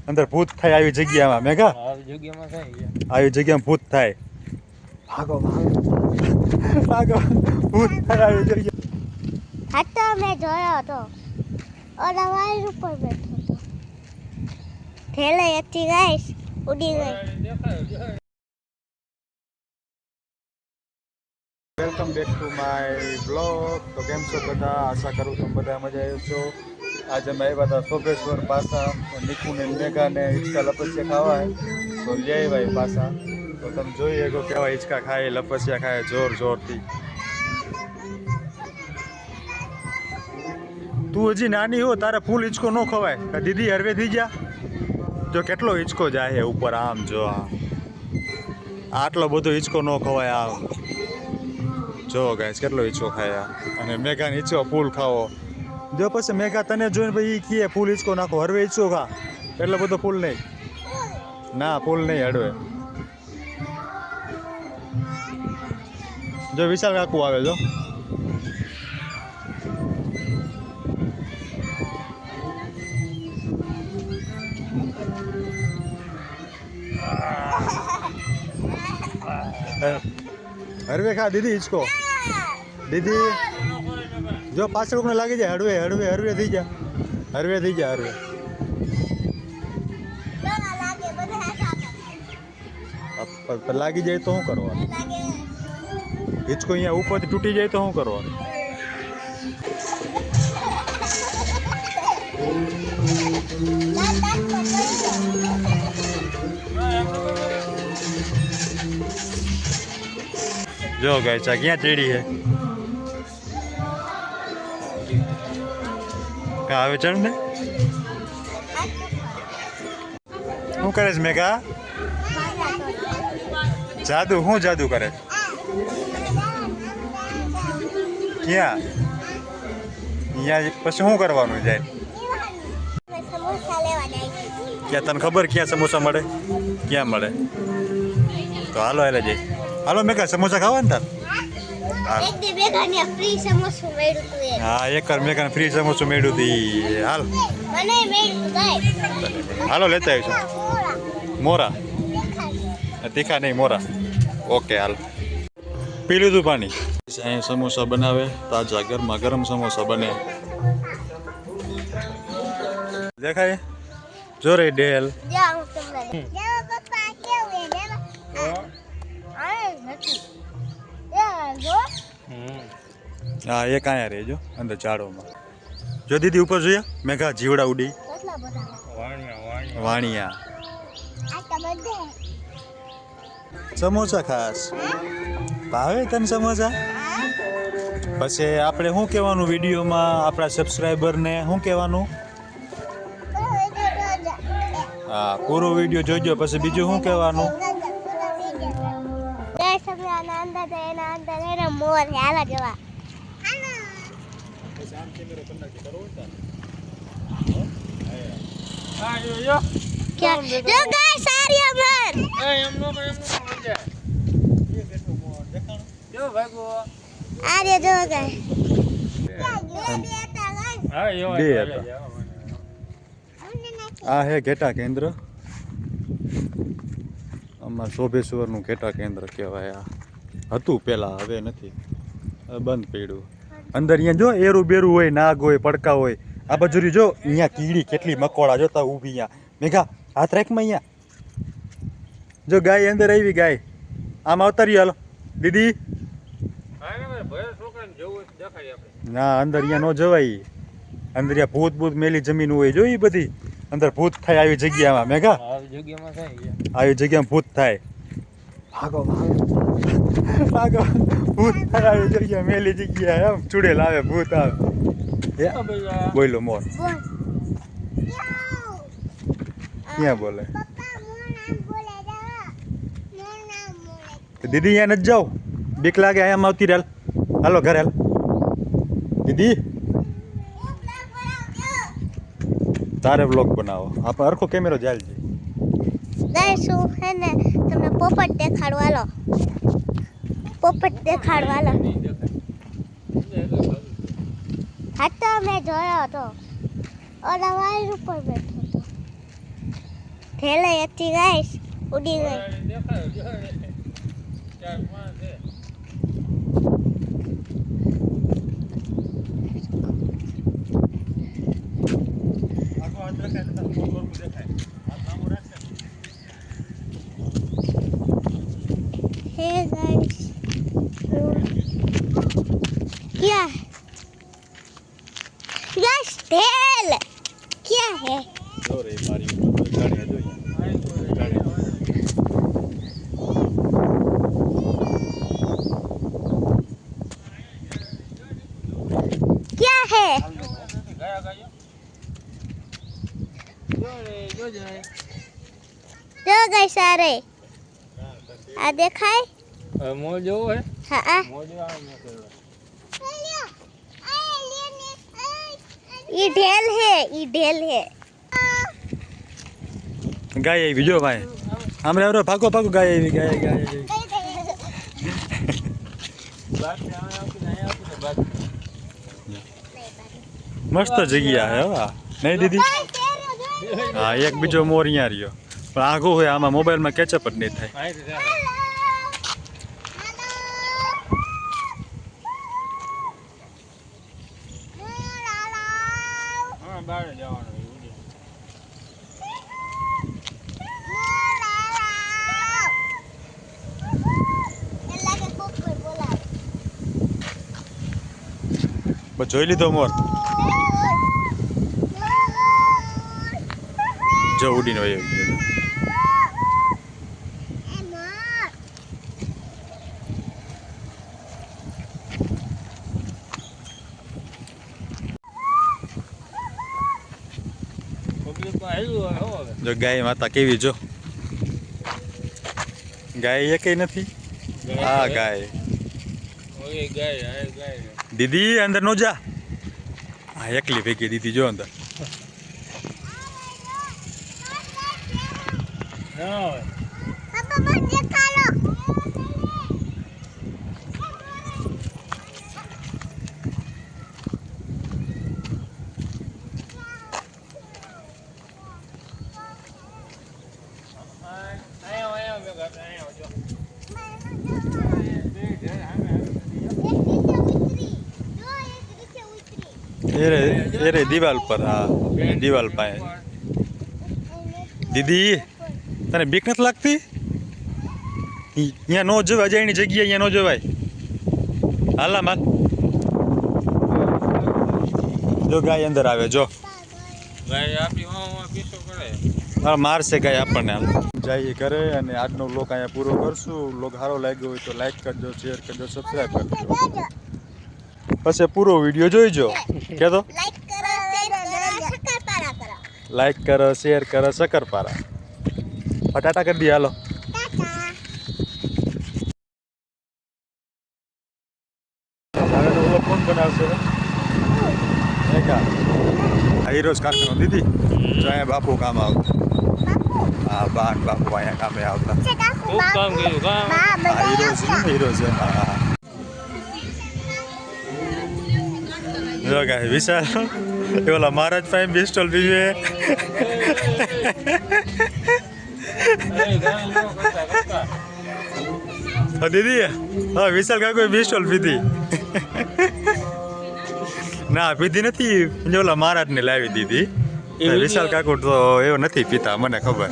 અંદર ભૂત થાય આવી જગ્યામાં મેઘા આવી જગ્યામાં ભૂત થાય ભાગો ભાગો ભૂત થાય આવી જગ્યા હા તો મેં જોયો હતો ઓલા વાયર ઉપર બેઠો હતો ઠેલે એકથી ગાઈસ ઉડી ગઈ welcome back to my blog તો કેમ છો બધા આશા કરું છું બધા મજા આવ્યો છો આજે અમે આવ્યા હતા સોભેશ્વર પાસા નિકુને મેઘાને હિંચકા લપસિયા ખાવા તો લઈ આવ્યા પાસા તો તમે જોઈ શકો કેવા હિંચકા ખાય લપસિયા ખાય જોર જોરથી તું હજી નાની હો તારે ફૂલ હિંચકો ન ખવાય દીદી હરવે થઈ ગયા જો કેટલો હિંચકો જાય ઉપર આમ જો આટલો બધો હિંચકો ન ખવાય આમ જો ગાઈસ કેટલો હિંચકો ખાયા અને મેઘાને હિંચકો ફૂલ ખાવો જો પછી મેઘા તને જોઈને ભાઈ કહે ફૂલ હિંચકો નાખો હરવે હિંચકો ખા એટલો બધો ફૂલ નહીં ના ફૂલ નહીં હળવે જો વિશાલ કાકુ આવે જો હરવે ખા દીદી હિંચકો દીદી જો પાછળ કોને લાગી જાય હળવે હળવે હરવે થઈ જા હરવે થઈ જા હરવે લાગી જાય તો શું કરવાનું હિંચકો અહીંયા ઉપરથી તૂટી જાય તો શું કરવાનું જો ગાય ચા ક્યાં ચડી છે કા આવે ચડ ને શું કરે છે મેઘા જાદુ શું જાદુ કરે ક્યાં અહીંયા પછી શું કરવાનું જાય ક્યાં તને ખબર ક્યાં સમોસા મળે ક્યાં મળે તો હાલો એટલે જઈ હાલો મેઘા સમોસા ખાવા ને તાર હા એક મેઘાને ફ્રી સમોસું મેળ્યું હતી હાલ હાલો લેતા આવીશું મોરા તીખા નહીં મોરા ઓકે હાલ પી લીધું પાણી અહીંયા સમોસા બનાવે તાજા ગરમા ગરમ સમોસા બને દેખાય જોરે ડેલ હા એ કાંયા રેજો અંદર ઝાડોમાં જો દીદી ઉપર જોઈએ મેઘા જીવડા ઉડી વાણિયા સમોસા ખાસ ભાવે તને સમોસા પછી આપણે શું કહેવાનું વિડીયોમાં આપણા સબસ્ક્રાઈબરને શું કહેવાનું હા પૂરો વિડીયો જોજો પછી બીજું શું કહેવાનું આ હે ઘેટા કેન્દ્ર અમાર શોભેશ્વરનું ઘેટા કેન્દ્ર કહેવાય આ હતું પહેલાં હવે નથી બંધ પડ્યું અંદર અહીંયા જો એરું બેરું હોય નાગ હોય પડકા હોય આ બાજુ જો અહીંયા કીડી કેટલી મકોડા જોતા ઊભી અહીંયા મેઘા હાથ રાખમાં અહીંયા જો ગાય અંદર આવી ગાય આમ અવતારી હાલો દીદી ના અંદર અહીંયા ન જવાય અંદર અહીંયા ભૂત ભૂત મેલી જમીન હોય જો એ બધી અંદર ભૂત થાય આવી જગ્યામાં મેઘા આવી જગ્યામાં ભૂત થાય ભાગો ભાગો ભૂત થાય આવી જગ્યા મેલી જગ્યા એમ ચૂડેલ આવે ભૂત આવે બોલો મોર ક્યાં બોલે દીદી અહીંયા નથી જાઓ બીક લાગે અહીંયા આવતી રેલ હાલો ઘરે હાલ દીદી તારે વ્લોગ બનાવો આપણે હરખો કેમેરો જાલ છે શું હે ને તમને પોપટ દેખાડવાલો હા તો મેં જોયો હતો ઓલા વાયર ઉપર બેઠો હતો ઠેલે હતી ગાઈસ ઉડી ગઈ हे गाइस क्या गाइस टेल क्या है જો રે મારી ઉપર ગાડી જોઈએ क्या है जो गाइस आ रहे आ देखाय मोर जो है हाँ मोर जो ये ढेल है ગાય આવી જો ભાઈ આમ રે ભાગો ભાગો ગાય આવી ગાય बात में आती नहीं आती तो बात મસ્ત જગ્યા હે હા નહીં દીદી હા એક બીજો મોર અહીંયા રહ્યો પણ આઘો હોય આમાં મોબાઈલમાં કેચઅપ જ નહીં થાય आई रे हां बाहर जावानो બસ જોઈ લીધો મોર જો ઉડીને વયો ગયો पब्लिक में आयो हो જો ગાય માતા કેવી જો ગાય એકેય નથી આ ગાય ओए गाय आए गाय દીદી અંદર નો જા હા એકલી ભેગી દીદી જો અંદર ना पापा मुझे खा लो आयो आयो बेगा आयो जो એ રે દિવાલ પર હા દિવાલ પાસે દીદી તને બીક નથી લાગતી અહીંયા નો જવાય અજાયની જગ્યાએ અહીંયા નો જવાય હાલા માલ જો ગાય અંદર આવે જો गाय आपी वहां पीछो करे હા મારશે ગાય આપણને હાલ જઈએ ઘરે અને આજનો વ્લોગ અહીંયા પૂરો કરશું વ્લોગ સારો લાગ્યો હોય તો લાઈક કરજો શેર કરજો સબસ્ક્રાઈબ કરજો પછી પૂરો વિડીયો જોઈજો કે તો लाइक करो शेयर લાઈક કરો શેર करो शक्कर पारा करो કરો શક્કરપારા બટાટા કરી દઈએ હાલો હવે તો ઓલો કોણ બનાવશે હીરોઝ કારખાનો દીદી જો અહીંયા બાપુ કામ આવતા હા બાન બાપુ અહીંયા કામે આવતા खूब काम કર્યું કામ माँ હા હીરો છે ને હીરો છે હા જો ગાય વિશાલ એ ઓલા મહારાજ પાસે પિસ્ટોલ પીવે એ ગાય નો કરતા કરતા હા દીદી હા વિશાલ કાકોએ પિસ્ટોલ પીધી ના પીધી નથી જે ઓલા મહારાજને લાવી દીધી એવી વિશાલ કાકો તો એવો નથી પીતા મને ખબર